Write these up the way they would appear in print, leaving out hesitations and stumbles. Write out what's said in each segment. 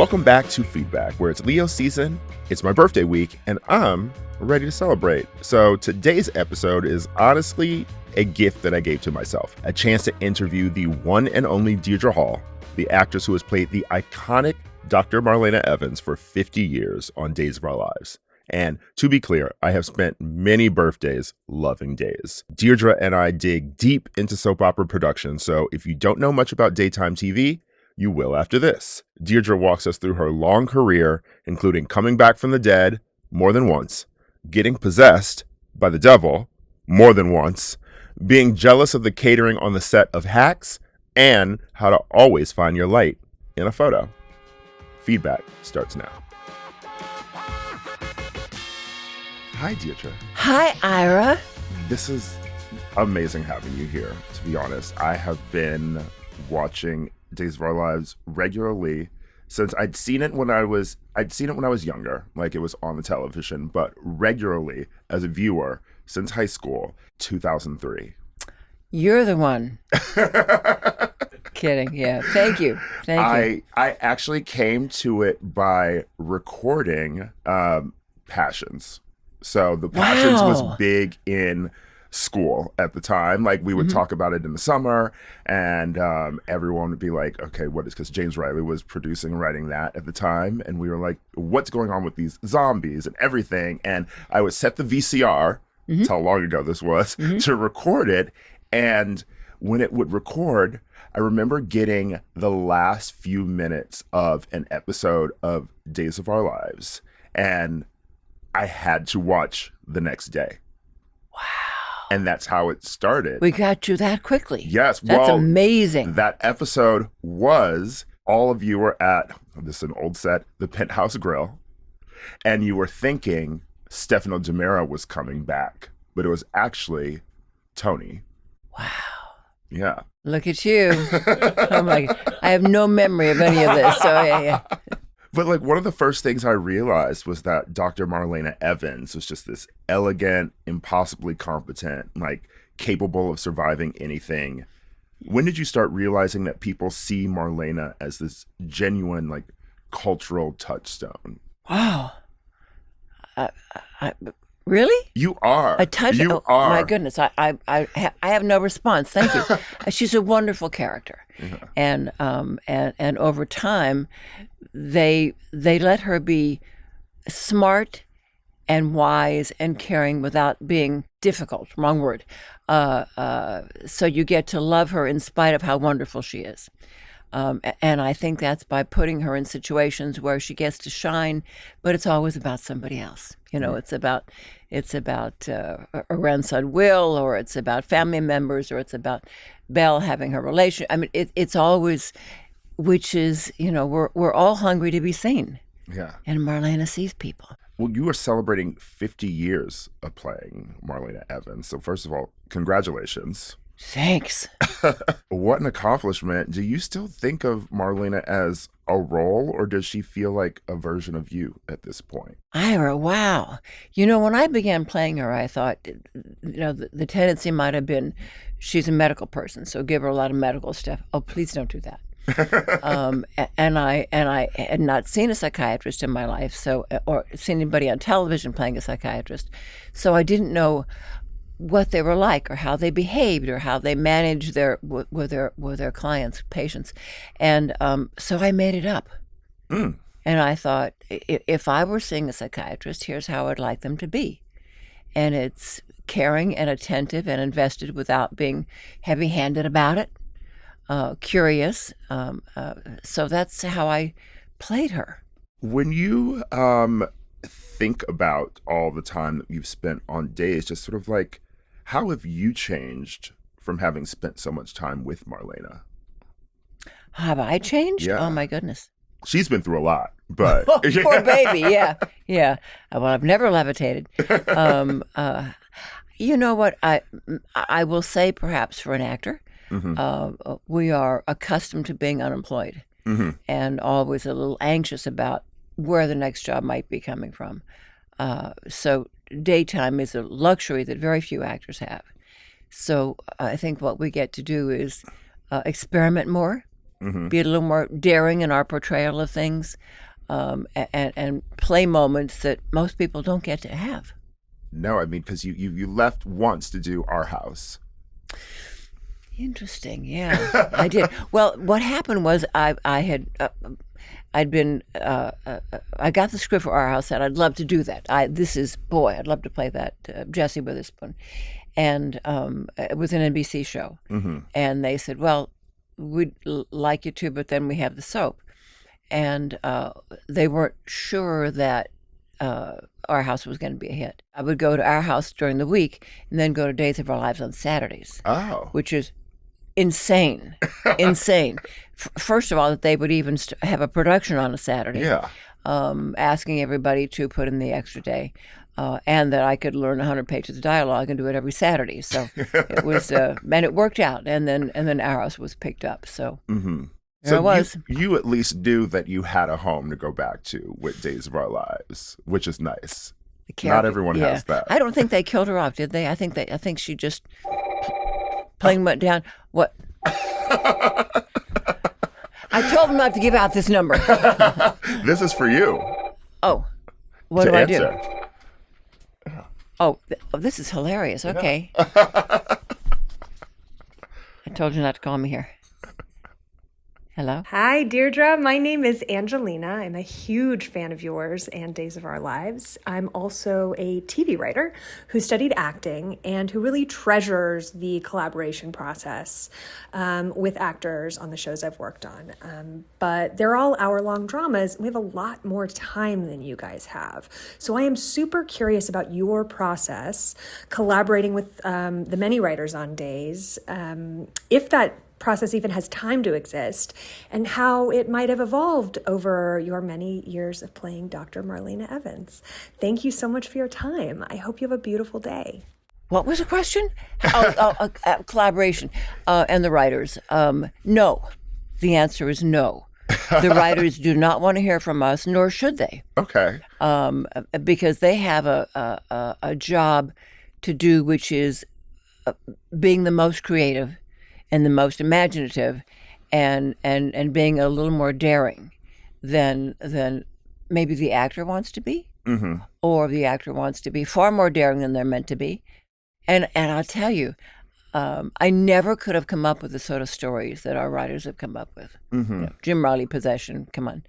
Welcome back to Feedback, where it's Leo season, it's my birthday week, and I'm ready to celebrate. So today's episode is honestly a gift that I gave to myself. A chance to interview the one and only Deidre Hall, the actress who has played the iconic Dr. Marlena Evans for 50 years on Days of Our Lives. And to be clear, I have spent many birthdays loving Days. Deidre and I dig deep into soap opera production, so if you don't know much about daytime TV, you will after this. Deidre walks us through her long career, including coming back from the dead more than once, getting possessed by the devil more than once, being jealous of the catering on the set of Hacks, and how to always find your light in a photo. Feedback starts now. Hi, Deidre. Hi, Ira. This is amazing having you here, to be honest. I have been watching Days of Our Lives regularly since I'd seen it when I was younger, like it was on the television, but regularly as a viewer since high school, 2003. You're the one. Kidding. Yeah. Thank you. I actually came to it by recording Passions. So the Passions was big in school at the time. Like we would talk about it in the summer, and everyone would be like, okay, what is, because James Reilly was producing and writing that at the time, and we were like, what's going on with these zombies and everything? And I would set the VCR, that's how long ago this was, to record it. And when it would record, I remember getting the last few minutes of an episode of Days of Our Lives, and I had to watch the next day. Wow. And that's how it started. We got you that quickly. Yes. That's amazing. That episode was, all of you were at, this is an old set, the Penthouse Grill, and you were thinking Stefano Gemera was coming back, but it was actually Tony. Wow. Yeah. Look at you. Oh my God. I have no memory of any of this. So yeah. But like one of the first things I realized was that Dr. Marlena Evans was just this elegant, impossibly competent, like capable of surviving anything. When did you start realizing that people see Marlena as this genuine, like cultural touchstone? Wow. Really? You are. A touch. You are. My goodness. I have no response. Thank you. She's a wonderful character, and over time, they let her be smart and wise and caring without being difficult. Wrong word. So you get to love her in spite of how wonderful she is. And I think that's by putting her in situations where she gets to shine, but it's always about somebody else. You know, it's about a grandson Will, or it's about family members, or it's about Belle having her relation. I mean, it's always, which is, you know, we're all hungry to be seen. Yeah. And Marlena sees people. Well, you are celebrating 50 years of playing Marlena Evans. So first of all, congratulations. Thanks. What an accomplishment. Do you still think of Marlena as a role, or does she feel like a version of you at this point? Ira, wow. You know, when I began playing her, I thought, you know, the tendency might have been, she's a medical person, so give her a lot of medical stuff. Oh, please don't do that. And I had not seen a psychiatrist in my life, so, or seen anybody on television playing a psychiatrist, so I didn't know what they were like, or how they behaved, or how they managed with their clients, patients, and so I made it up. And I thought, if I were seeing a psychiatrist, here's how I'd like them to be, and it's caring and attentive and invested without being heavy-handed about it, curious. So that's how I played her. When you think about all the time that you've spent on Days, just sort of like, how have you changed from having spent so much time with Marlena? Have I changed? Yeah. Oh my goodness. She's been through a lot, but Oh, poor baby. Yeah. Well, I've never levitated. You know what? I will say, perhaps for an actor, we are accustomed to being unemployed and always a little anxious about where the next job might be coming from. So daytime is a luxury that very few actors have. So I think what we get to do is experiment more, be a little more daring in our portrayal of things, and play moments that most people don't get to have. No, I mean, because you left once to do Our House. Interesting. Yeah, I did. Well, what happened was I got the script for Our House, and I'd love to do that. I'd love to play that Jesse Witherspoon, and it was an NBC show, and they said, well, we'd like you to, but then we have the soap, and they weren't sure that Our House was going to be a hit. I would go to Our House during the week, and then go to Days of Our Lives on Saturdays, which is insane. First of all, that they would even have a production on a Saturday, asking everybody to put in the extra day, and that I could learn 100 pages of dialogue and do it every Saturday. So it was, and it worked out. And then Our House was picked up. So there I was. You at least knew that you had a home to go back to with Days of Our Lives, which is nice. Not everyone has that. I don't think they killed her off, did they? I think she just playing went down. What? I told them not to give out this number. This is for you. Oh, what do I do? Oh, this is hilarious. Okay. I told you not to call me here. Hello? Hi, Deirdre. My name is Angelina. I'm a huge fan of yours and Days of Our Lives. I'm also a TV writer who studied acting and who really treasures the collaboration process with actors on the shows I've worked on. But they're all hour-long dramas. We have a lot more time than you guys have. So I am super curious about your process collaborating with the many writers on Days. If that process even has time to exist, and how it might have evolved over your many years of playing Dr. Marlena Evans. Thank you so much for your time. I hope you have a beautiful day. What was the question? Collaboration and the writers. No. The answer is no. The writers do not want to hear from us, nor should they. Okay. Because they have a job to do, which is being the most creative and the most imaginative, and being a little more daring than maybe the actor wants to be, or the actor wants to be far more daring than they're meant to be. And I'll tell you, I never could have come up with the sort of stories that our writers have come up with. You know, Jim Reilly, Possession, come on.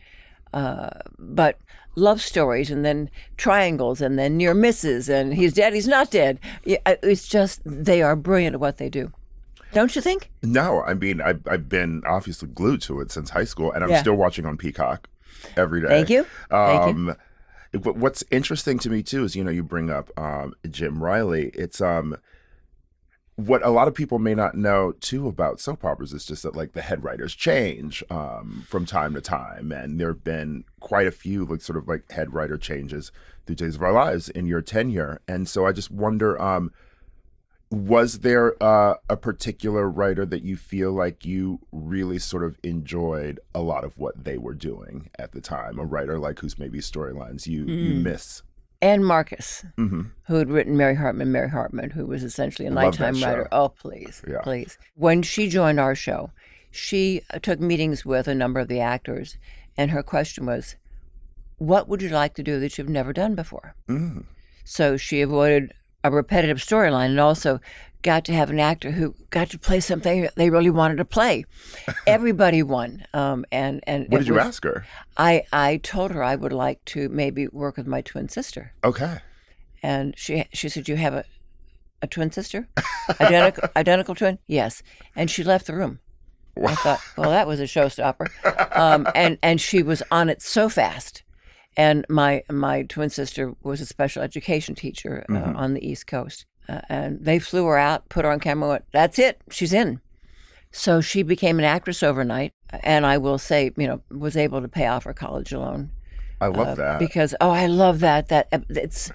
But love stories, and then triangles, and then near misses, and he's dead, he's not dead. It's just, they are brilliant at what they do. Don't you think? No, I mean, I've been obviously glued to it since high school, and I'm still watching on Peacock every day. Thank you. Thank you. What's interesting to me, too, is, you bring up Jim Reilly. It's what a lot of people may not know, too, about soap operas is just that, like, the head writers change from time to time, and there have been quite a few, like, sort of, like, head writer changes through Days of Our Lives in your tenure. And so I just wonder, was there a particular writer that you feel like you really sort of enjoyed a lot of what they were doing at the time? A writer like whose maybe storylines you miss? Anne Marcus, who had written Mary Hartman, who was essentially a nighttime writer. Oh, please, please. When she joined our show, she took meetings with a number of the actors, and her question was, what would you like to do that you've never done before? So she avoided a repetitive storyline, and also got to have an actor who got to play something they really wanted to play. Everybody won. And what did you ask her? I told her I would like to maybe work with my twin sister. Okay. And she said, "You have a twin sister? Identical twin?" Yes. And she left the room. Wow. I thought, well, that was a showstopper. And she was on it so fast. And my twin sister was a special education teacher on the East Coast. And they flew her out, put her on camera, and went, that's it, she's in. So she became an actress overnight. And I will say, was able to pay off her college loan. I love that. Because, I love that. That it's,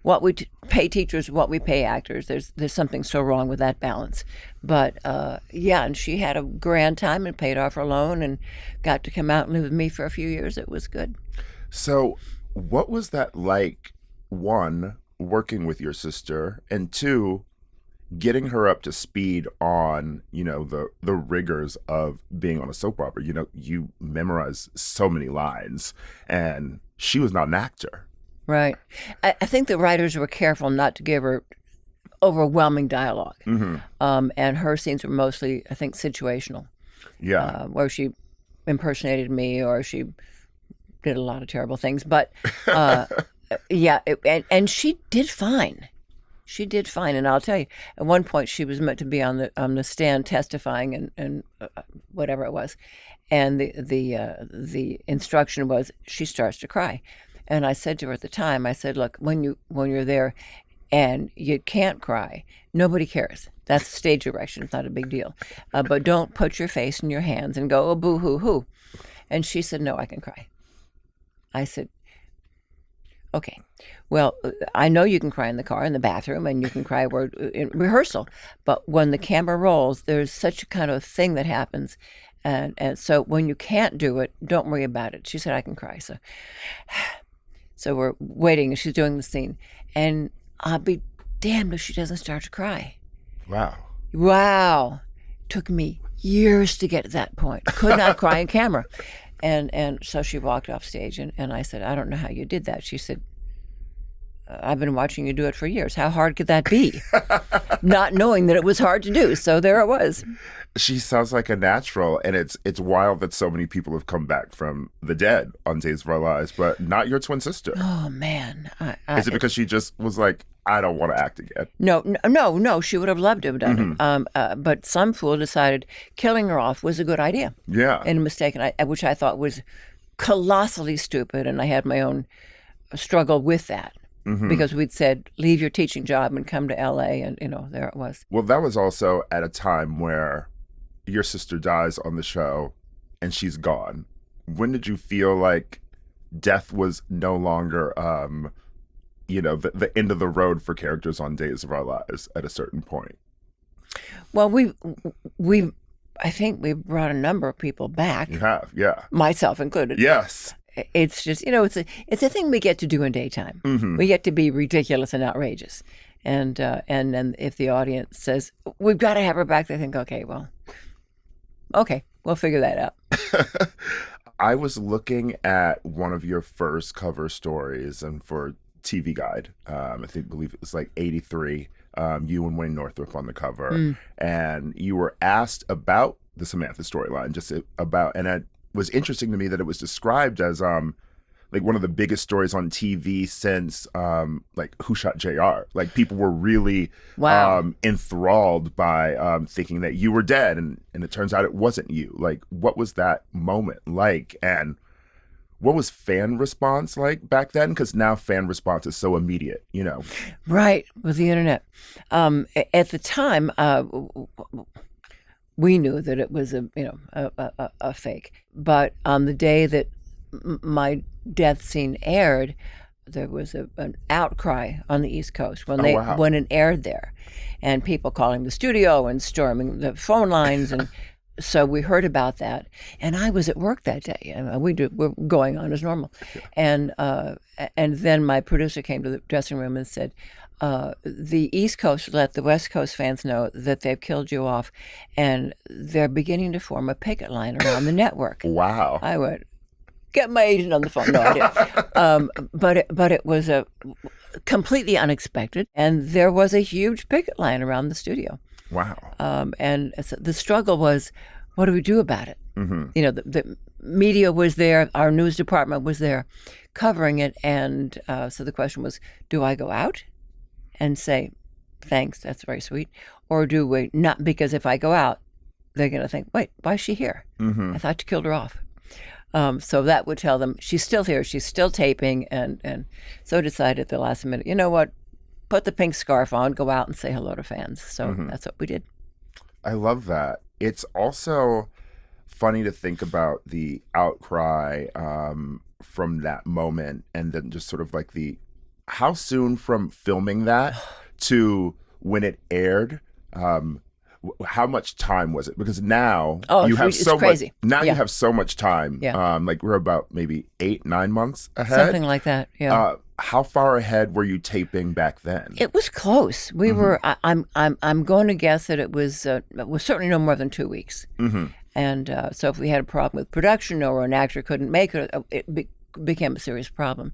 what we pay teachers, what we pay actors. There's something so wrong with that balance. But, and she had a grand time and paid off her loan and got to come out and live with me for a few years. It was good. So what was that like, one, working with your sister, and two, getting her up to speed on, the rigors of being on a soap opera. You memorize so many lines, and she was not an actor. Right. I think the writers were careful not to give her overwhelming dialogue. And her scenes were mostly, I think, situational. Yeah. Where she impersonated me or she did a lot of terrible things. But yeah, and she did fine. She did fine. And I'll tell you, at one point she was meant to be on the stand testifying and whatever it was. And the instruction was she starts to cry. And I said to her at the time, I said, look, when you're there and you can't cry, nobody cares. That's stage direction. It's not a big deal. But don't put your face in your hands and go, oh, boo-hoo-hoo. And she said, no, I can cry. I said, okay. Well, I know you can cry in the car, in the bathroom, and you can cry in rehearsal. But when the camera rolls, there's such a kind of thing that happens. And so when you can't do it, don't worry about it. She said, I can cry. So we're waiting, and she's doing the scene. And I'll be damned if she doesn't start to cry. Wow. Took me years to get to that point. Could not cry on camera. And so she walked off stage, and I said, I don't know how you did that. She said, I've been watching you do it for years. How hard could that be? Not knowing that it was hard to do. So there it was. She sounds like a natural, and it's wild that so many people have come back from the dead on Days of Our Lives, but not your twin sister. Oh, man. Is it because she just was like, I don't want to act again? No. She would have loved to have done it. But some fool decided killing her off was a good idea. Yeah. And a mistake, which I thought was colossally stupid, and I had my own struggle with that. Because we'd said, leave your teaching job and come to L.A., and, there it was. Well, that was also at a time where your sister dies on the show and she's gone. When did you feel like death was no longer, the end of the road for characters on Days of Our Lives at a certain point? Well, I think we brought a number of people back. You have, yeah. Myself included. Yes. It's just, it's a thing we get to do in daytime. We get to be ridiculous and outrageous. And then if the audience says, we've got to have her back, they think, okay, we'll figure that out. I was looking at one of your first cover stories, and for TV Guide, believe it was like 83, you and Wayne Northrup on the cover. And you were asked about the Samantha storyline, and it was interesting to me that it was described as like one of the biggest stories on TV since like Who Shot JR. Like people were really enthralled by thinking that you were dead, and it turns out it wasn't you. Like, what was that moment like, and what was fan response like back then? Because now fan response is so immediate, Right, with the internet. At the time, we knew that it was a fake. But on the day that my death scene aired, there was an outcry on the East Coast when it aired there, and people calling the studio and storming the phone lines, and so we heard about that. And I was at work that day, and we're going on as normal, and then my producer came to the dressing room and said, the East Coast let the West Coast fans know that they've killed you off, and they're beginning to form a picket line around the network. Wow. I went, get my agent on the phone. No, I didn't. But it was a completely unexpected, and there was a huge picket line around the studio. Wow. And so the struggle was, what do we do about it? The media was there, our news department was there covering it, and so the question was, do I go out and say, thanks, that's very sweet, or do we not? Because if I go out, they're going to think, wait, why is she here? I thought you killed her off. So that would tell them she's still here, she's still taping, and so decided at the last minute, you know what, put the pink scarf on, go out and say hello to fans. So that's what we did. I love that. It's also funny to think about the outcry from that moment, and then just sort of like how soon from filming that to when it aired, how much time was it? Because now you have so crazy. much. Now you have so much time. Yeah. Like we're about maybe 8-9 months ahead. Something like that. Yeah. How far ahead were you taping back then? It was close. We were. I'm going to guess that it was certainly no more than 2 weeks. And so if we had a problem with production or an actor couldn't make it, became a serious problem.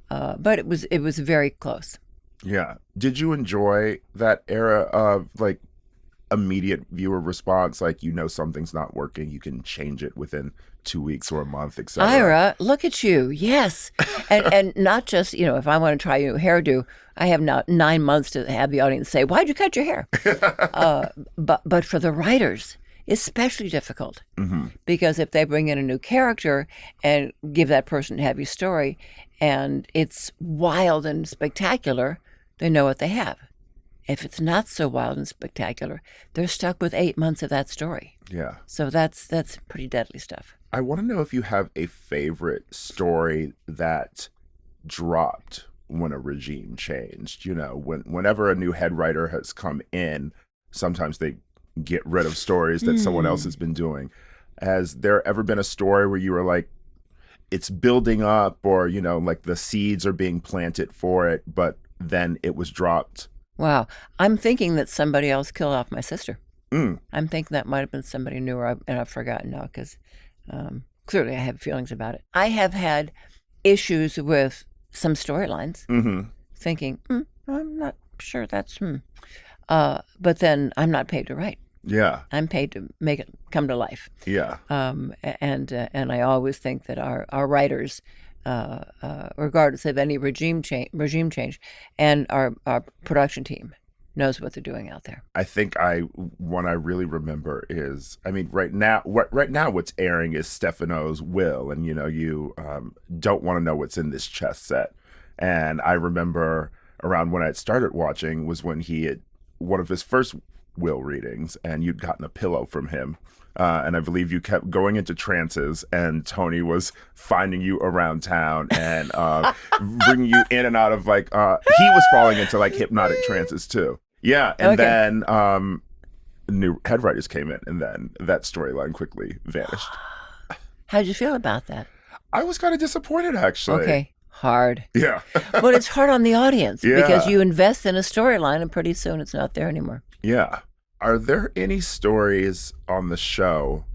But it was very close. Yeah. Did you enjoy that era of like immediate viewer response? Like, something's not working, you can change it within 2 weeks or a month, etc. Ira, look at you. Yes. And not just, if I want to try a new hairdo, I have now 9 months to have the audience say, why'd you cut your hair? But for the writers, especially difficult, because if they bring in a new character and give that person a heavy story and it's wild and spectacular, they know what they have. If it's not so wild and spectacular, they're stuck with 8 months of that story. Yeah. So that's pretty deadly stuff. I want to know if you have a favorite story that dropped when a regime changed. Whenever a new head writer has come in, sometimes they get rid of stories that someone else has been doing. Has there ever been a story where you were like, it's building up, or, like the seeds are being planted for it, but then it was dropped? Wow. I'm thinking that somebody else killed off my sister. I'm thinking that might have been somebody newer, and I've forgotten now because clearly I have feelings about it. I have had issues with some storylines, thinking, I'm not sure that's, but then I'm not paid to write. Yeah. I'm paid to make it come to life. Yeah. And I always think that our writers, regardless of any regime change, and our production team knows what they're doing out there. I think one I really remember is, right now what's airing is Stefano's Will, and you don't want to know what's in this chess set. And I remember around when I had started watching was when he had one of his first Will readings, and you'd gotten a pillow from him. And I believe you kept going into trances, and Tony was finding you around town and bringing you in and out of he was falling into hypnotic trances too. Yeah. And then new head writers came in, and then that storyline quickly vanished. How'd you feel about that? I was kind of disappointed, actually. Okay. Hard. Yeah. But it's hard on the audience because you invest in a storyline and pretty soon it's not there anymore. Yeah. Are there any stories on the show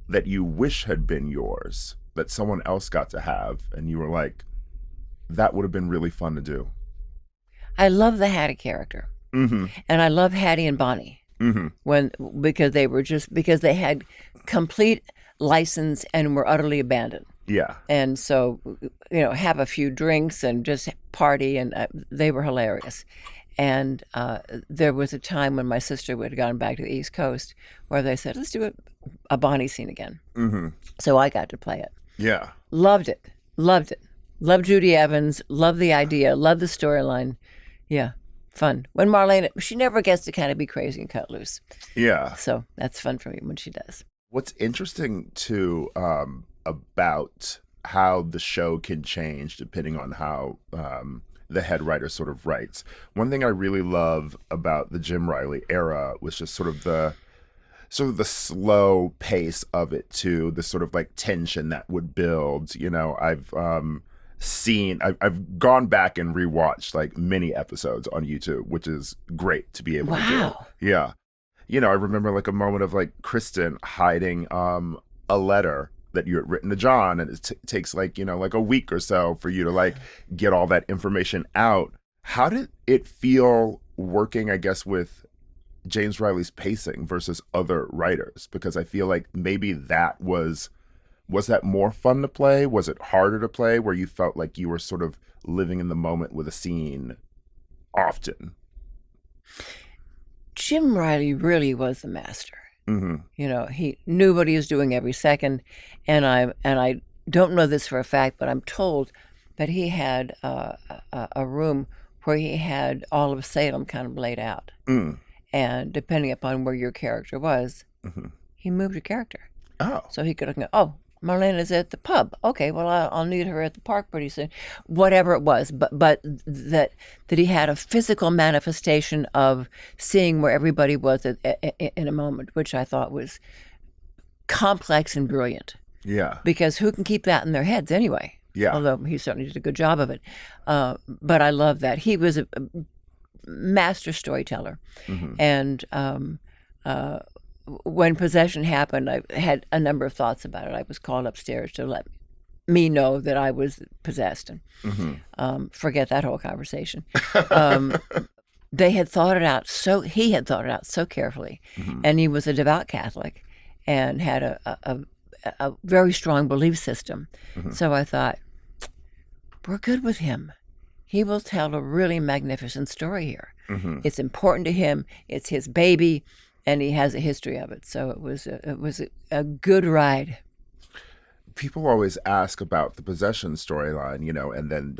that you wish had been yours that someone else got to have and you were like, that would have been really fun to do? I love the Hattie character. And I love Hattie and Bonnie because they had complete license and were utterly abandoned. Yeah. And so, have a few drinks and just party, and they were hilarious. And there was a time when my sister had gone back to the East Coast where they said, let's do a Bonnie scene again. So I got to play it. Yeah. Loved it. Loved Judy Evans. Loved the idea. Loved the storyline. Yeah. Fun. When Marlena, she never gets to kind of be crazy and cut loose. Yeah. So that's fun for me when she does. What's interesting too about how the show can change depending on how the head writer sort of writes. One thing I really love about the Jim Reilly era was just sort of the slow pace of it too, the sort of tension that would build. I've gone back and rewatched many episodes on YouTube, which is great to be able to do. Yeah. I remember a moment of Kristen hiding a letter that you had written to John, and it takes a week or so for you to get all that information out. How did it feel working, I guess, with James Reilly's pacing versus other writers? Because I feel like maybe that was that more fun to play? Was it harder to play where you felt like you were sort of living in the moment with a scene often? Jim Reilly really was the master. He knew what he was doing every second, and I don't know this for a fact, but I'm told that he had a room where he had all of Salem kind of laid out, and depending upon where your character was, he moved your character. So he could go, Marlena's at the pub. Okay, well, I'll need her at the park pretty soon. Whatever it was, but that he had a physical manifestation of seeing where everybody was in a moment, which I thought was complex and brilliant. Yeah. Because who can keep that in their heads anyway? Yeah. Although he certainly did a good job of it. But I love that. He was a master storyteller. And when possession happened, I had a number of thoughts about it. I was called upstairs to let me know that I was possessed, and forget that whole conversation. They had thought it out he had thought it out so carefully, and he was a devout Catholic and had a very strong belief system. So I thought, we're good with him. He will tell a really magnificent story here. It's important to him. It's his baby, and he has a history of it. So it was a good ride. People always ask about the possession storyline, and then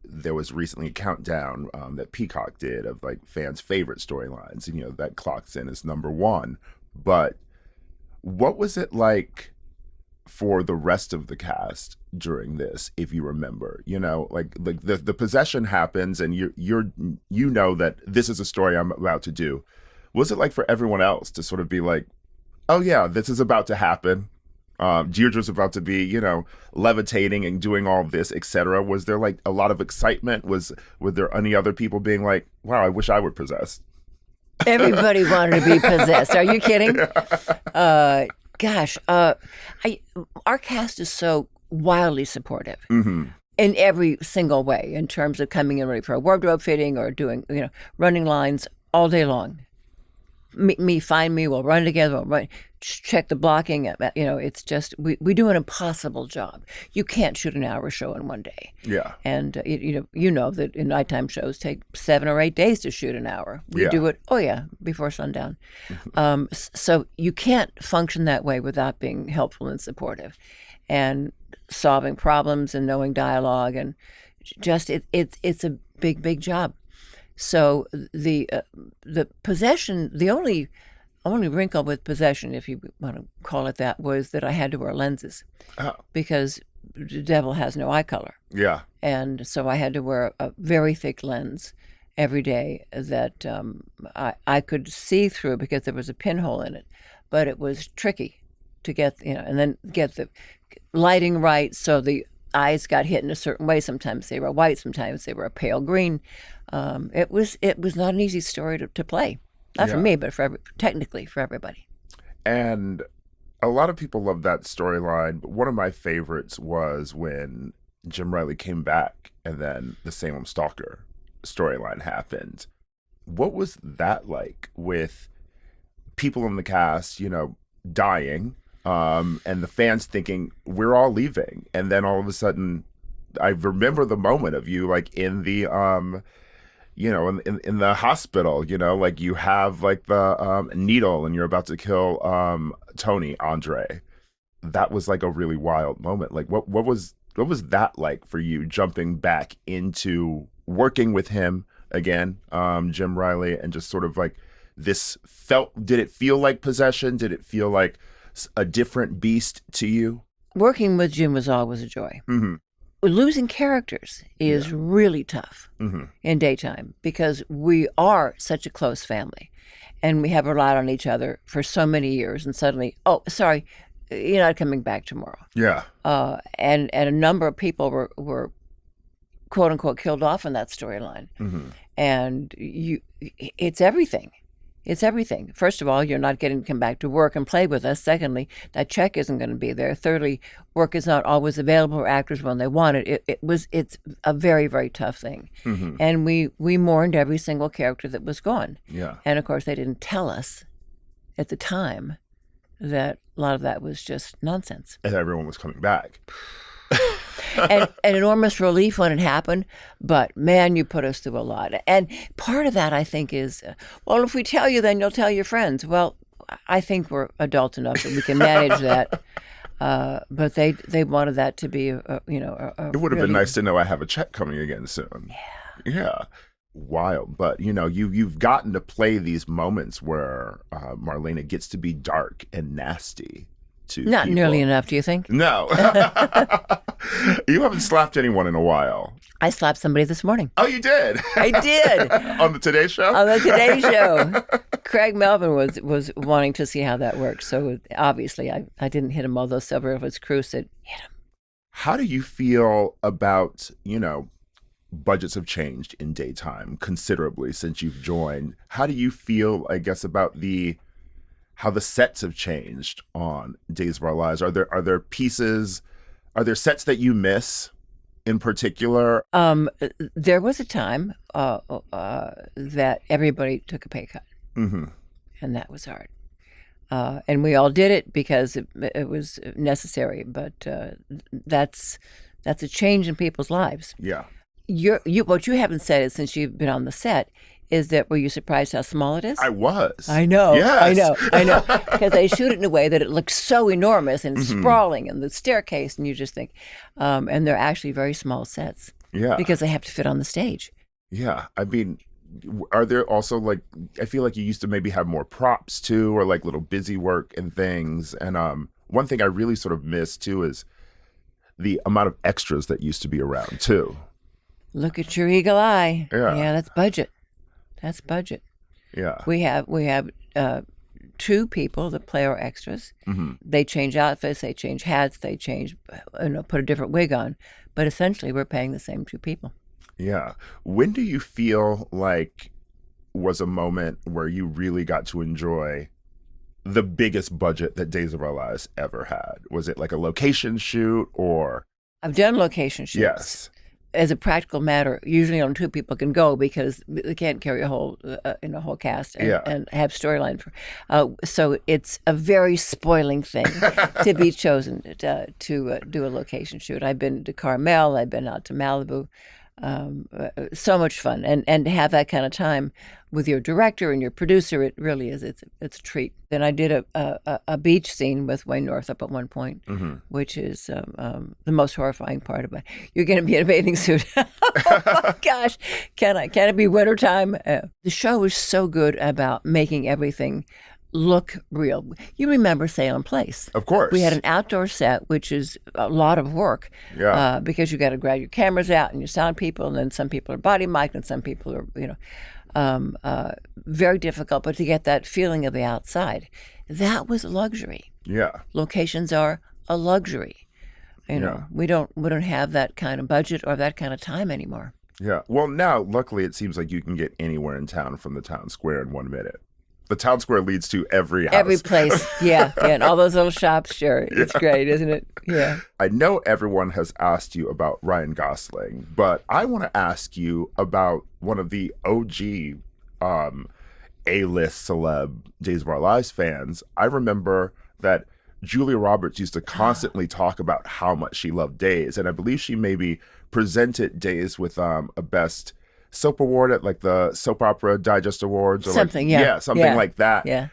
there was recently a countdown that Peacock did of like fans' favorite storylines, and that clocks in as number one. But what was it like for the rest of the cast during this, if you remember? Like the possession happens, and you know that this is a story I'm about to do. Was it like for everyone else to sort of be like, oh yeah, this is about to happen? Deirdre's about to be, levitating and doing all this, etc. Was there like a lot of excitement? Were there any other people being like, wow, I wish I were possessed? Everybody wanted to be possessed. Are you kidding? Gosh, our cast is so wildly supportive in every single way, in terms of coming in ready for a wardrobe fitting or doing, running lines all day long. Find me, we'll run together, we'll run, check the blocking. It's just, we do an impossible job. You can't shoot an hour show in one day. Yeah. And, you know that in nighttime shows take 7 or 8 days to shoot an hour. We do it, before sundown. So you can't function that way without being helpful and supportive and solving problems and knowing dialogue, and just, it's a big, big job. So the possession, the only wrinkle with possession, if you want to call it that, was that I had to wear lenses because the devil has no eye color. Yeah. And so I had to wear a very thick lens every day that I could see through because there was a pinhole in it, but it was tricky to get, and then get the lighting right so the eyes got hit in a certain way. Sometimes they were white, sometimes they were a pale green. It was not an easy story to play. Not for me, but technically for everybody. And a lot of people love that storyline, but one of my favorites was when Jim Reilly came back and then the Salem Stalker storyline happened. What was that like, with people in the cast, dying, and the fans thinking we're all leaving, and then all of a sudden, I remember the moment of you like in the in the hospital, like you have like the needle and you're about to kill Andre. That was like a really wild moment. Like what was that like for you, jumping back into working with him again, Jim Reilly, and just sort of like did it feel like possession? Did it feel like a different beast to you? Working with Jim was always a joy. Losing characters is really tough in daytime because we are such a close family and we have relied on each other for so many years, and suddenly, oh, sorry, you're not coming back tomorrow. Yeah. And a number of people were quote unquote killed off in that storyline. And it's everything. It's everything. First of all, you're not getting to come back to work and play with us. Secondly, that check isn't going to be there. Thirdly, work is not always available for actors when they want it. It's a very, very tough thing. And we mourned every single character that was gone. Yeah. And of course, they didn't tell us at the time that a lot of that was just nonsense. And everyone was coming back. and enormous relief when it happened, but man, you put us through a lot. And part of that, I think, is, well, if we tell you, then you'll tell your friends. Well, I think we're adult enough that we can manage that. But they wanted that to be, it would have been nice to know I have a check coming again soon. Yeah. Wild. But, you've gotten to play these moments where Marlena gets to be dark and nasty. Not people. Nearly enough, do you think? No. You haven't slapped anyone in a while. I slapped somebody this morning. Oh, you did? I did. On the Today Show? On the Today Show. Craig Melvin was wanting to see how that works. So obviously I didn't hit him, although several of his crew said, hit him. How do you feel about, budgets have changed in daytime considerably since you've joined? How do you feel, I guess, about how the sets have changed on Days of Our Lives? Are there sets that you miss in particular? There was a time that everybody took a pay cut, Mm-hmm. and that was hard. And we all did it because it was necessary. But that's a change in people's lives. Yeah. What you haven't said is, since you've been on the set, is that were you surprised how small it is? I was. I know. Yes. I know. Because they shoot it in a way that it looks so enormous and sprawling, and the staircase, and you just think, and they're actually very small sets. Yeah. Because they have to fit on the stage. Yeah. I mean, are there also, like, I feel like you used to maybe have more props too, or like little busy work and things. And one thing I really sort of miss too is the amount of extras that used to be around too. Look at your eagle eye. Yeah. That's budget. That's budget. Yeah. We have 2 people that play our extras. Mm-hmm. They change outfits, they change hats, they change, put a different wig on. But essentially, we're paying the same 2 people. Yeah. When do you feel like was a moment where you really got to enjoy the biggest budget that Days of Our Lives ever had? Was it like a location shoot or? I've done location shoots. Yes. As a practical matter, usually only 2 people can go because they can't carry a whole cast and have storyline. So it's a very spoiling thing to be chosen to do a location shoot. I've been to Carmel. I've been out to Malibu. So much fun, and to have that kind of time with your director and your producer, it really is. It's a treat. Then I did a beach scene with Wayne Northup at one point, which is the most horrifying part about it. You're going to be in a bathing suit. Oh my gosh, can it be wintertime? The show is so good about making everything look real. You remember Salem Place. Of course. We had an outdoor set, which is a lot of work. Yeah. Because you got to grab your cameras out and your sound people, and then some people are body mic'd and some people are, very difficult, but to get that feeling of the outside, that was a luxury. Yeah. Locations are a luxury. We don't have that kind of budget or that kind of time anymore. Yeah. Well, now, luckily, it seems like you can get anywhere in town from the town square in 1 minute. The town square leads to every house. Every place, yeah, and all those little shops, sure. It's great, isn't it? Yeah. I know everyone has asked you about Ryan Gosling, but I want to ask you about one of the OG A-list celeb Days of Our Lives fans. I remember that Julia Roberts used to constantly talk about how much she loved Days, and I believe she maybe presented Days with a best soap award at like the Soap Opera Digest Awards or something, something like that. Yeah.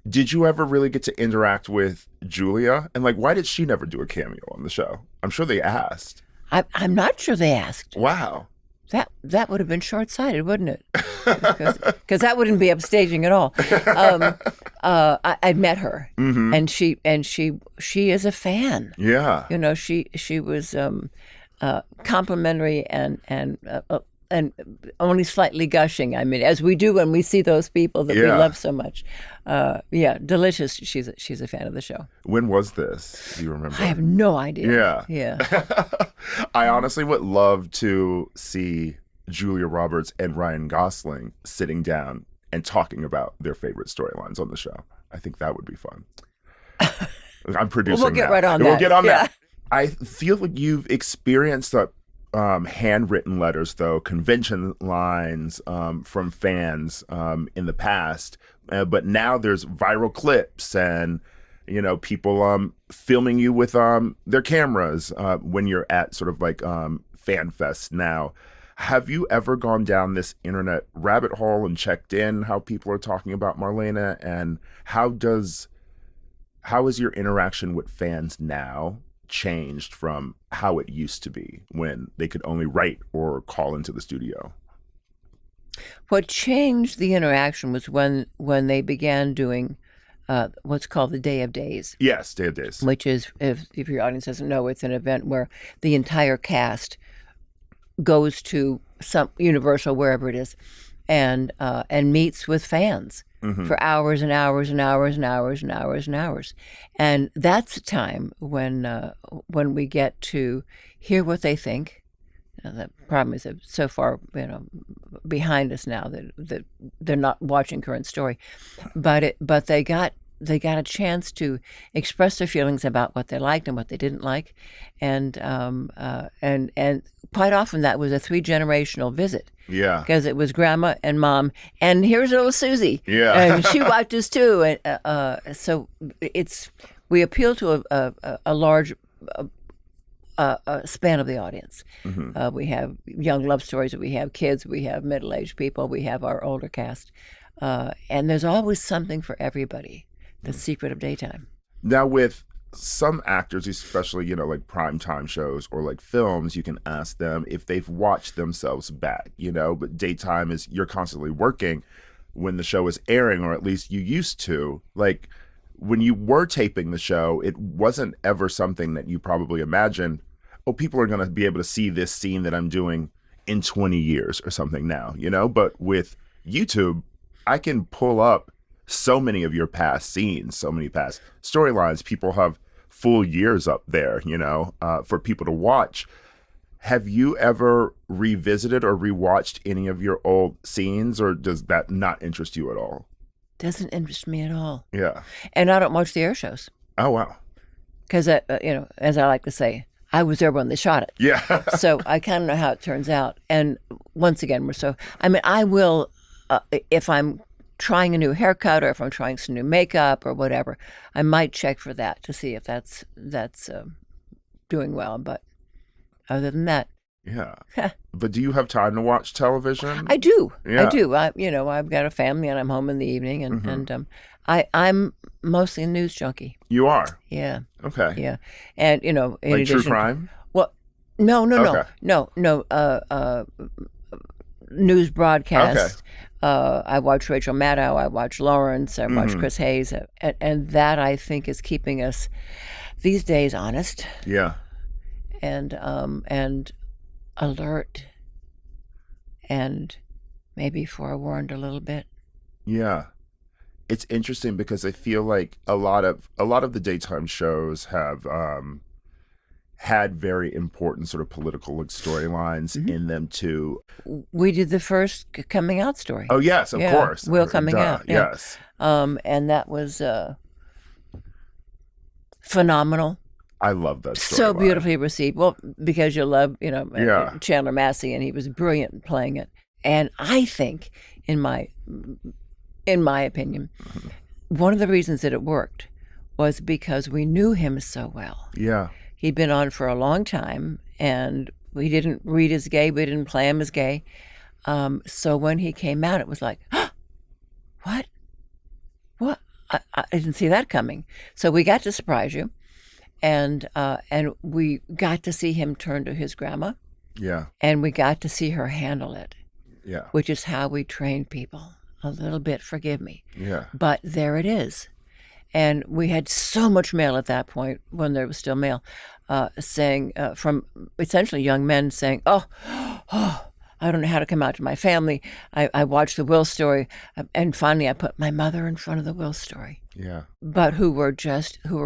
Did you ever really get to interact with Julia? And like, why did she never do a cameo on the show? I'm sure they asked. I'm not sure they asked. Wow. That would have been short-sighted, wouldn't it? Because that wouldn't be upstaging at all. I'd met her, and she is a fan. Yeah. She was complimentary and only slightly gushing. I mean, as we do when we see those people that we love so much. Delicious. She's a fan of the show. When was this? Do you remember? I have no idea. Yeah. I honestly would love to see Julia Roberts and Ryan Gosling sitting down and talking about their favorite storylines on the show. I think that would be fun. I'm producing We'll get that. right on that. We'll get on that. I feel like you've experienced that handwritten letters, though, convention lines from fans in the past, but now there's viral clips and people filming you with their cameras when you're at sort of like fan fest now. Have you ever gone down this internet rabbit hole and checked in how people are talking about Marlena, and how is your interaction with fans now changed from how it used to be when they could only write or call into the studio? What changed the interaction was when they began doing what's called the Day of Days. Yes, Day of Days. Which is, if your audience doesn't know, it's an event where the entire cast goes to some Universal, wherever it is, and meets with fans. for hours and hours and hours and hours and hours and hours. And that's a time when we get to hear what they think. The problem is that so far, behind us now that they're not watching current story, but they got a chance to express their feelings about what they liked and what they didn't like, and quite often that was a 3-generational visit. Yeah, because it was grandma and mom, and here's little Susie. Yeah, and she watches too, and so we appeal to a large span of the audience. We have young love stories, we have kids, we have middle-aged people, we have our older cast, and there's always something for everybody. The secret of daytime. Now, with some actors, especially, like primetime shows or like films, you can ask them if they've watched themselves back, but daytime is you're constantly working when the show is airing, or at least you used to. Like, when you were taping the show, it wasn't ever something that you probably imagined, oh, people are going to be able to see this scene that I'm doing in 20 years or something now, But with YouTube, I can pull up so many of your past scenes, so many past storylines. People have full years up there, for people to watch. Have you ever revisited or rewatched any of your old scenes, or does that not interest you at all? Doesn't interest me at all. Yeah. And I don't watch the air shows. Oh, wow. Because, as I like to say, I was there when they shot it. Yeah. So I kind of know how it turns out. And once again, I will, if I'm trying a new haircut or if I'm trying some new makeup or whatever, I might check for that to see if that's doing well. But other than that, yeah. But do you have time to watch television? I do. Yeah. I do. I've got a family and I'm home in the evening, and I'm mostly a news junkie. You are? Yeah. Okay. Yeah, and in like addition, true crime? Well, no, Okay. no. News broadcasts. Okay. I watch Rachel Maddow. I watch Lawrence. I watch Chris Hayes, and that I think is keeping us these days honest. Yeah. And alert, and maybe forewarned a little bit. Yeah. It's interesting because I feel like a lot of the daytime shows have had very important sort of political storylines in them too. We did the first coming out story. Oh yes, of course. Will coming out. Yeah. Yes. And that was phenomenal. I love that story. So beautifully received. Well, because you love, Yeah. Chandler Massey, and he was brilliant playing it. And I think, in my opinion, one of the reasons that it worked was because we knew him so well. Yeah. He'd been on for a long time, and we didn't read as gay, we didn't play him as gay. So when he came out, it was like, what? What? I didn't see that coming. So we got to surprise you. And we got to see him turn to his grandma. Yeah. And we got to see her handle it. Yeah. Which is how we train people. A little bit, forgive me. Yeah. But there it is. And we had so much mail at that point, when there was still mail, saying, from essentially young men saying, oh, I don't know how to come out to my family. I watched the Will story, and finally I put my mother in front of the Will story. Yeah. But who were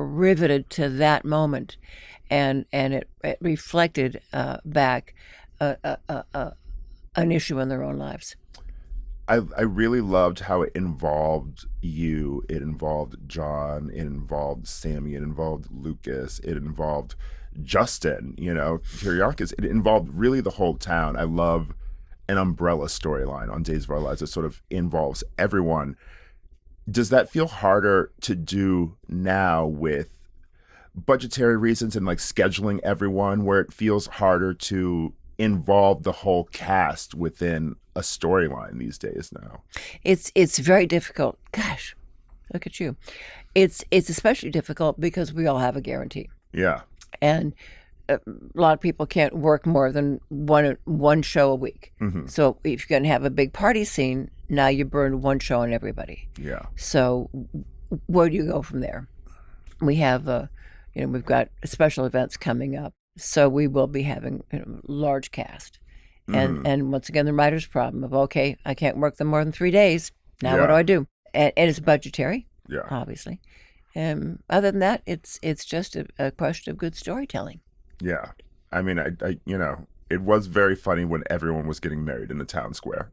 riveted to that moment, and it reflected back an issue in their own lives. I really loved how it involved you. It involved John. It involved Sammy. It involved Lucas. It involved Justin, Kiriakis. It involved really the whole town. I love an umbrella storyline on Days of Our Lives that sort of involves everyone. Does that feel harder to do now with budgetary reasons and like scheduling everyone, where it feels harder to involve the whole cast within a storyline these days now? It's very difficult. Gosh, look at you. It's especially difficult because we all have a guarantee. Yeah. And a lot of people can't work more than one show a week. Mm-hmm. So if you're going to have a big party scene, now you burn one show on everybody. Yeah. So where do you go from there? We have, we've got special events coming up. So we will be having a large cast. And once again, the writer's problem of, okay, I can't work them more than 3 days. Now what do? and it's budgetary, Yeah. obviously. Other than that, it's just a question of good storytelling. Yeah. I mean, I it was very funny when everyone was getting married in the town square.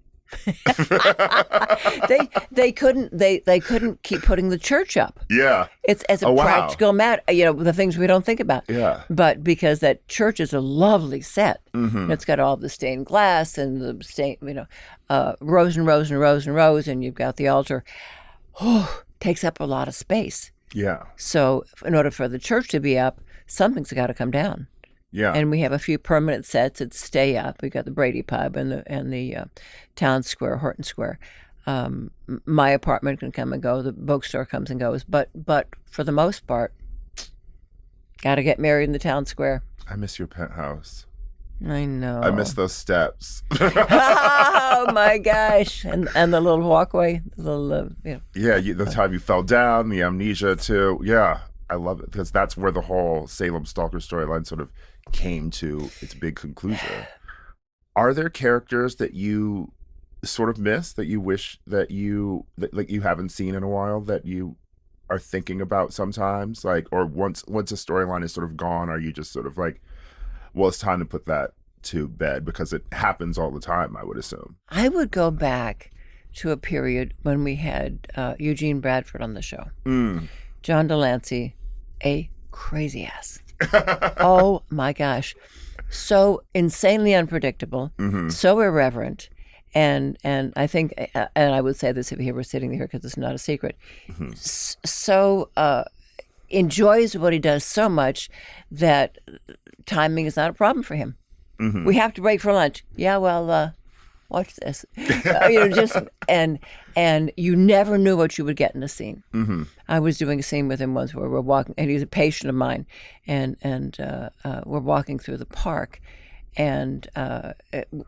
they couldn't keep putting the church up. Yeah. It's as a practical matter, the things we don't think about. Yeah. But because that church is a lovely set, Mm-hmm. it's got all the stained glass and the rows and rows and rows and rows, and you've got the altar. Takes up a lot of space. Yeah. So in order for the church to be up, something's got to come down. Yeah. And we have a few permanent sets that stay up. We've got the Brady Pub and the Town Square, Horton Square. My apartment can come and go. The bookstore comes and goes. But for the most part, got to get married in the Town Square. I miss your penthouse. I know. I miss those steps. Oh my gosh! And the little walkway, Yeah, the time you fell down, the amnesia too. Yeah, I love it because that's where the whole Salem Stalker storyline sort of came to its big conclusion. Are there characters that you sort of miss that you wish that you haven't seen in a while that you are thinking about sometimes? Like, or once a storyline is sort of gone, are you just sort of like, well, it's time to put that to bed because it happens all the time, I would assume. I would go back to a period when we had Eugene Bradford on the show. John Delancey, a crazy ass. Oh my gosh. So insanely unpredictable, so irreverent. And I think, and I would say this if he were sitting here because it's not a secret, so enjoys what he does so much that timing is not a problem for him. We have to break for lunch. Yeah, well, watch this. And you never knew what you would get in a scene. I was doing a scene with him once where we're walking, and he's a patient of mine, and we're walking through the park, and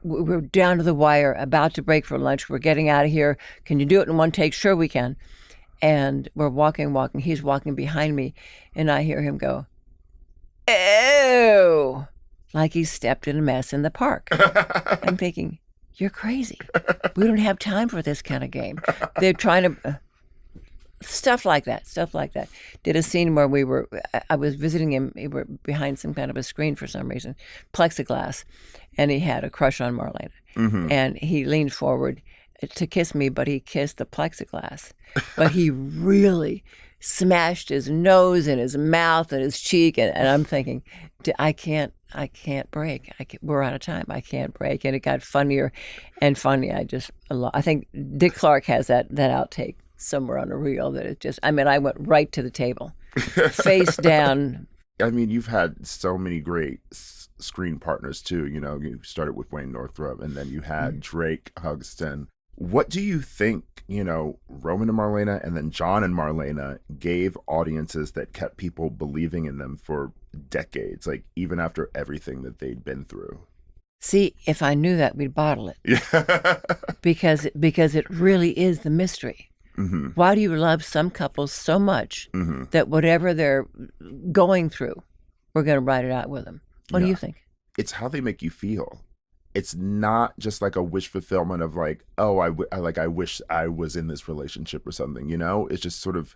we're down to the wire, about to break for lunch. We're getting out of here. Can you do it in one take? Sure, we can. And we're walking. He's walking behind me, and I hear him go, "Ew," like he stepped in a mess in the park. I'm thinking, you're crazy. We don't have time for this kind of game. They're trying to stuff like that. Did a scene where I was visiting him. We were behind some kind of a screen for some reason, plexiglass, and he had a crush on Marlena. And he leaned forward to kiss me, but he kissed the plexiglass. But he really smashed his nose and his mouth and his cheek, and I'm thinking, I can't break. We're out of time. I can't break. And it got funnier and funnier. I think Dick Clark has that outtake somewhere on a reel that it just, I went right to the table, face down. I mean, you've had so many great screen partners too. You started with Wayne Northrup, and then you had Drake Hugston. What do you think, Roman and Marlena and then John and Marlena gave audiences that kept people believing in them for decades, like even after everything that they'd been through? See, if I knew that, we'd bottle it. Yeah. because it really is the mystery. Why do you love some couples so much that whatever they're going through, we're going to ride it out with them? What do you think? It's how they make you feel. It's not just like a wish fulfillment of like, oh, I wish I was in this relationship or something, It's just sort of,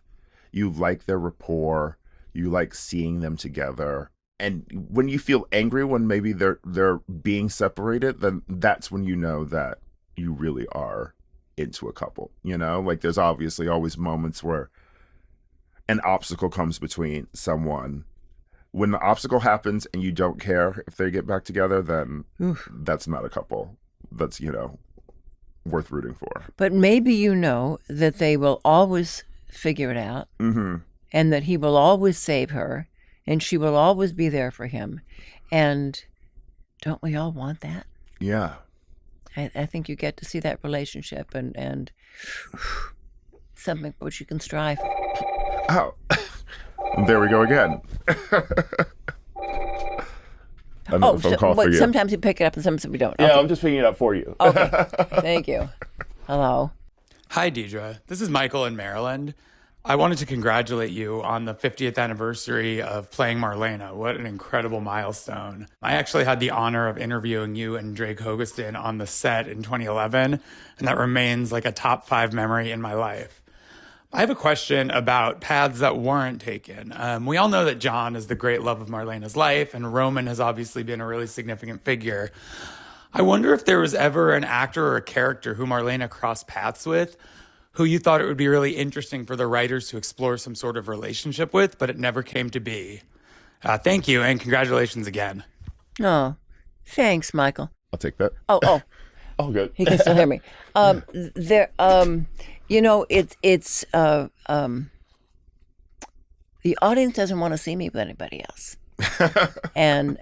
you like their rapport, you like seeing them together. And when you feel angry when maybe they're being separated, then that's when you know that you really are into a couple, Like there's obviously always moments where an obstacle comes between someone. When the obstacle happens and you don't care if they get back together, then that's not a couple that's, worth rooting for. But maybe that they will always figure it out, and that he will always save her, and she will always be there for him. And don't we all want that? Yeah. I think you get to see that relationship and something for which you can strive. Oh. There we go again. Another phone call for you. Sometimes you pick it up and sometimes we don't. Yeah, Okay. I'm just picking it up for you. Okay. Thank you. Hello. Hi, Deidre. This is Michael in Maryland. I wanted to congratulate you on the 50th anniversary of playing Marlena. What an incredible milestone. I actually had the honor of interviewing you and Drake Hugston on the set in 2011, and that remains like a top 5 memory in my life. I have a question about paths that weren't taken. We all know that John is the great love of Marlena's life, and Roman has obviously been a really significant figure. I wonder if there was ever an actor or a character who Marlena crossed paths with, who you thought it would be really interesting for the writers to explore some sort of relationship with, but it never came to be. Thank you, and congratulations again. Oh, thanks, Michael. I'll take that. Oh. Oh, good. He can still hear me. It's the audience doesn't want to see me with anybody else, and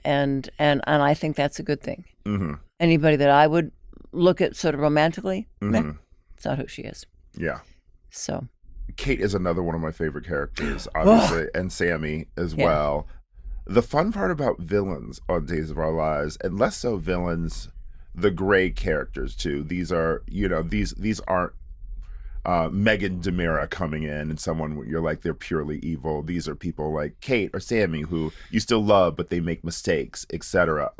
I think that's a good thing. Mm-hmm. Anybody that I would look at sort of romantically, it's not who she is. Yeah. So Kate is another one of my favorite characters, obviously, and Sammy as well. The fun part about villains on Days of Our Lives, and less so villains, the gray characters too. These are, these aren't Megan DeMera coming in and someone you're like they're purely evil. These are people like Kate or Sammy who you still love, but they make mistakes, etc.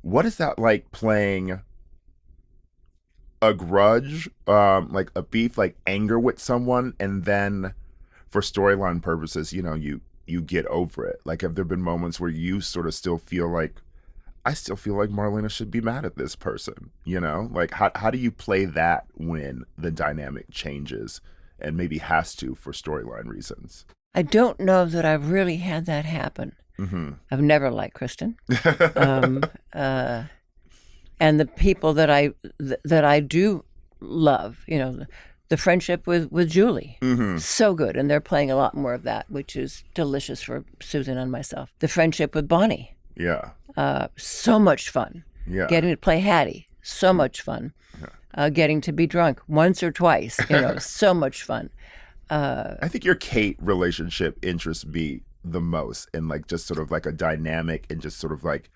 What is that like playing a grudge, like a beef, like anger with someone, and then for storyline purposes, you get over it? Like, have there been moments where you sort of still feel like, I still feel like Marlena should be mad at this person, Like, how do you play that when the dynamic changes and maybe has to for storyline reasons? I don't know that I've really had that happen. Mm-hmm. I've never liked Kristen. And the people that I do love, the friendship with Julie, so good. And they're playing a lot more of that, which is delicious for Susan and myself. The friendship with Bonnie. Yeah. So much fun. Yeah. Getting to play Hattie, so much fun. Getting to be drunk once or twice, so much fun. I think your Kate relationship interests me the most, and like just sort of like a dynamic and just sort of like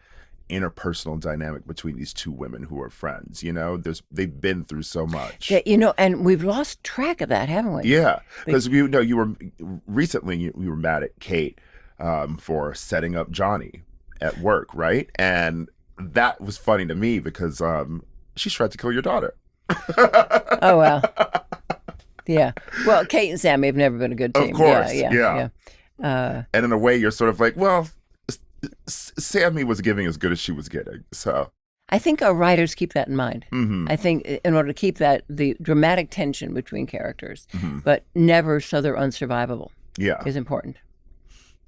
interpersonal dynamic between these two women who are friends. They've been through so much. And we've lost track of that, haven't we? Yeah, because you were recently you were mad at Kate for setting up Johnny at work, right? And that was funny to me because she tried to kill your daughter. Oh, well. Yeah. Well, Kate and Sammy have never been a good team. Of course. Yeah. And in a way, you're sort of like, well, Sammy was giving as good as she was getting. So I think our writers keep that in mind. Mm-hmm. I think in order to keep the dramatic tension between characters, but never so they're unsurvivable, is important.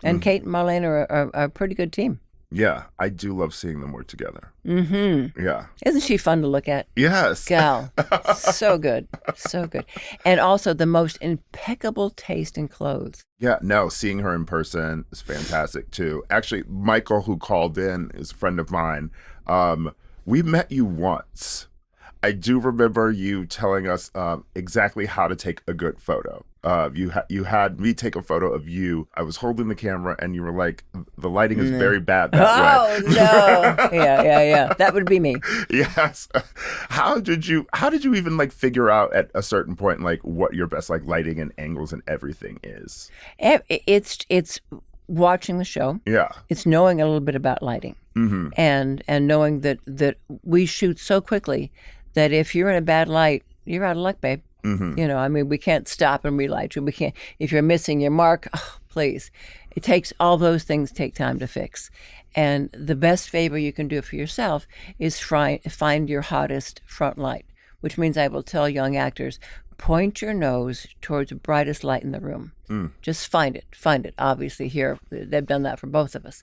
And Kate and Marlena are a pretty good team. Yeah, I do love seeing them work together. Mm-hmm. Yeah. Isn't she fun to look at? Yes. Gal. So good. So good. And also the most impeccable taste in clothes. Yeah, no, seeing her in person is fantastic too. Actually, Michael, who called in, is a friend of mine. We met you once. I do remember you telling us exactly how to take a good photo. You had me take a photo of you. I was holding the camera, and you were like, "The lighting is very bad that way." Oh no! Yeah. That would be me. Yes. How did you even like figure out at a certain point like what your best like lighting and angles and everything is? It's watching the show. Yeah. It's knowing a little bit about lighting, and knowing that we shoot so quickly that if you're in a bad light, you're out of luck, babe. We can't stop and relight you. We can't. If you're missing your mark, please. It takes all those things take time to fix. And the best favor you can do for yourself is find your hottest front light, which means I will tell young actors, point your nose towards the brightest light in the room. Just find it. Obviously here, they've done that for both of us.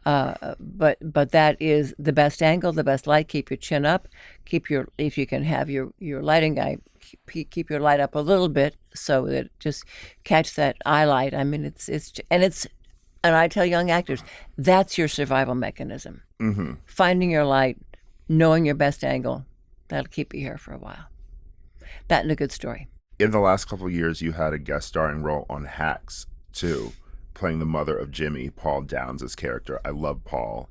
But that is the best angle, the best light. Keep your chin up. If you can have your lighting guy, keep your light up a little bit so that just catch that eye light. I mean, and I tell young actors, that's your survival mechanism. Finding your light, knowing your best angle, that'll keep you here for a while. That and a good story. In the last couple of years, you had a guest starring role on Hacks too, playing the mother of Jimmy, Paul Downs' character. I love Paul.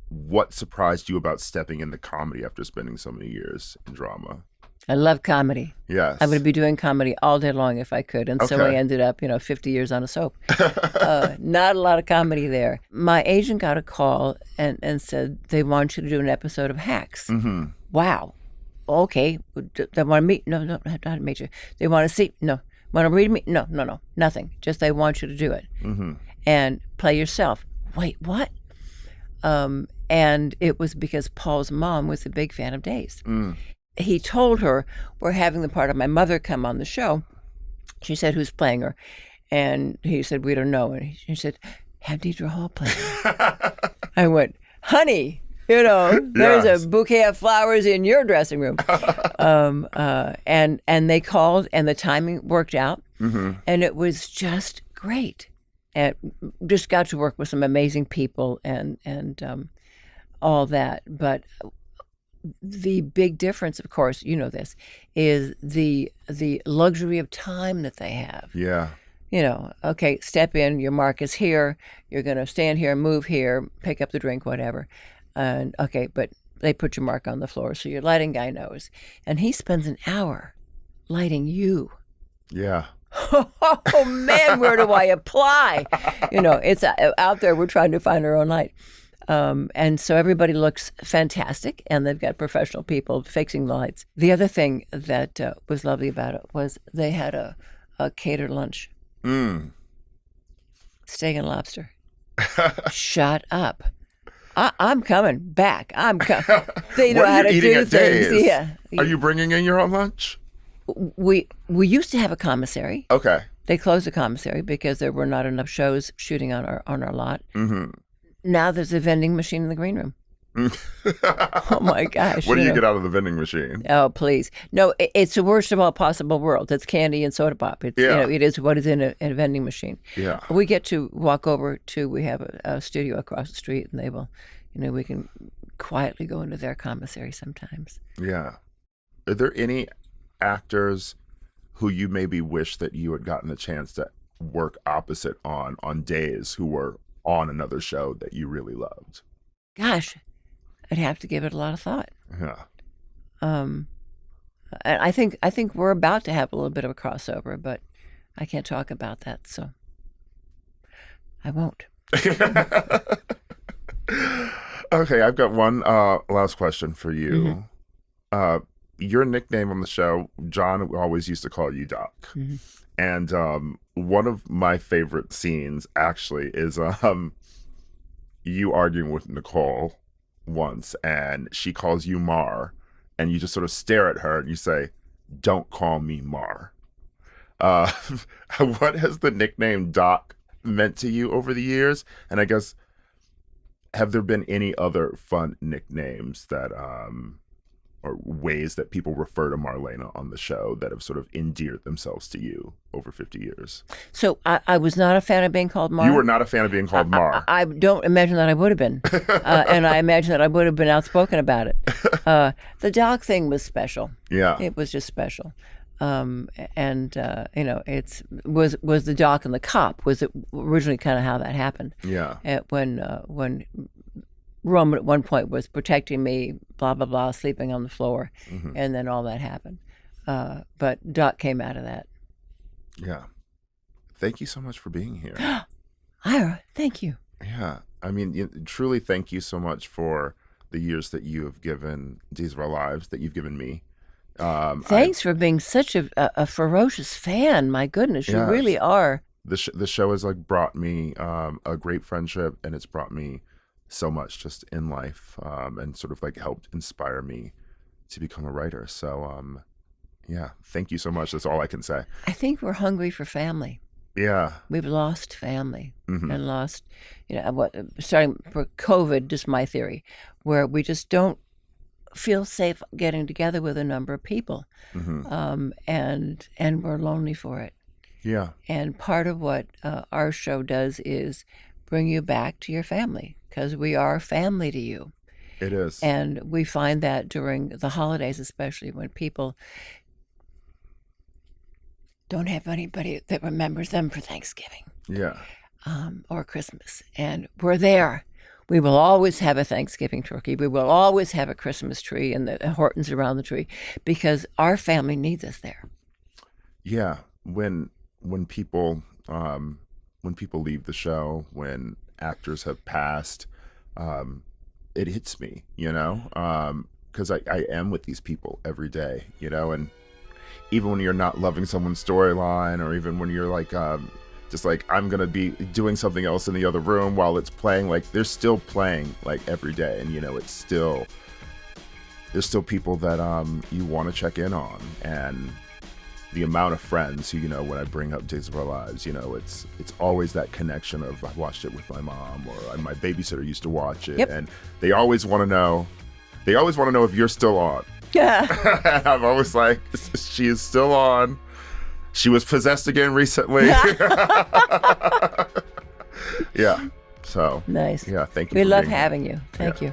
What surprised you about stepping into comedy after spending so many years in drama? I love comedy. Yes. I would be doing comedy all day long if I could. And so I ended up, 50 years on a soap. Not a lot of comedy there. My agent got a call and said, they want you to do an episode of Hacks. Wow. Okay, they want to meet? No, not meet you. They want to see? No. Want to read me? No, nothing. Just they want you to do it. And play yourself. Wait, what? And it was because Paul's mom was a big fan of Days. He told her, we're having the part of my mother come on the show. She said, who's playing her? And he said, we don't know. And she said, have Deidre Hall play her. I went, honey, there's a bouquet of flowers in your dressing room. And they called, and the timing worked out. And it was just great. And just got to work with some amazing people and all that. But the big difference, of course, you know this, is the luxury of time that they have. Yeah. Okay, step in, your mark is here, you're going to stand here, move here, pick up the drink, whatever. And okay, but they put your mark on the floor, so your lighting guy knows. And he spends an hour lighting you. Yeah. Oh, man, where do I apply? It's out there. We're trying to find our own light. And so everybody looks fantastic, and they've got professional people fixing the lights. The other thing that was lovely about it was they had a catered lunch. Steak and lobster. Shut up. I'm coming back. They know how to do things. Days? Yeah. Are you bringing in your own lunch? We used to have a commissary. Okay. They closed the commissary because there were not enough shows shooting on our lot. Now there's a vending machine in the green room. Oh my gosh! What do you get out of the vending machine? Oh please, no! It's the worst of all possible worlds. It's candy and soda pop. It's it is what is in a vending machine. Yeah. We get to walk over to. We have a studio across the street, and they will, we can quietly go into their commissary sometimes. Yeah. Are there any actors who you maybe wish that you had gotten the chance to work opposite on Days, who were on another show that you really loved? Gosh, I'd have to give it a lot of thought. Yeah. And I think we're about to have a little bit of a crossover, but I can't talk about that, so I won't. Okay, I've got one last question for you. Your nickname on the show, John always used to call you Doc. And one of my favorite scenes actually is you arguing with Nicole once, and she calls you Mar, and you just sort of stare at her and you say, "Don't call me Mar." What has the nickname Doc meant to you over the years? And I guess, have there been any other fun nicknames that or ways that people refer to Marlena on the show that have sort of endeared themselves to you over 50 years? So I was not a fan of being called Mar. You were not a fan of being called Mar. I don't imagine that I would have been. And I imagine that I would have been outspoken about it. The Doc thing was special. Yeah. It was just special. It was the Doc and the cop was it originally kind of how that happened. Yeah. When Roman at one point was protecting me, blah, blah, blah, sleeping on the floor. And then all that happened. But Doc came out of that. Yeah. Thank you so much for being here. Ira, thank you. Yeah. I mean, truly thank you so much for the years that you have given Days of Our Lives, that you've given me. Thanks for being such a ferocious fan. My goodness, you really are. The show has brought me a great friendship, and it's brought me so much just in life, and sort of helped inspire me to become a writer. So yeah, thank you so much. That's all I can say. I think we're hungry for family. Yeah. We've lost family and lost, starting for COVID, just my theory, where we just don't feel safe getting together with a number of people. And we're lonely for it. Yeah. And part of what our show does is bring you back to your family, because we are family to you. It is. And we find that during the holidays, especially when people don't have anybody that remembers them for Thanksgiving. Yeah. Or Christmas. And we're there. We will always have a Thanksgiving turkey. We will always have a Christmas tree and the Hortons around the tree, because our family needs us there. Yeah. When people leave the show, when actors have passed, it hits me, because I am with these people every day, you know, and even when you're not loving someone's storyline, or even when you're like, just like, I'm going to be doing something else in the other room while it's playing, like they're still playing like every day. And, you know, there's still people that you want to check in on. And the amount of friends who, you know, when I bring up Days of Our Lives, you know, it's always that connection of, I watched it with my mom, or my babysitter used to watch it. Yep. And they always want to know if you're still on. Yeah. I'm always like, she is still on. She was possessed again recently. Yeah. So Nice. yeah, thank you. We for love being here. having you. Thank you.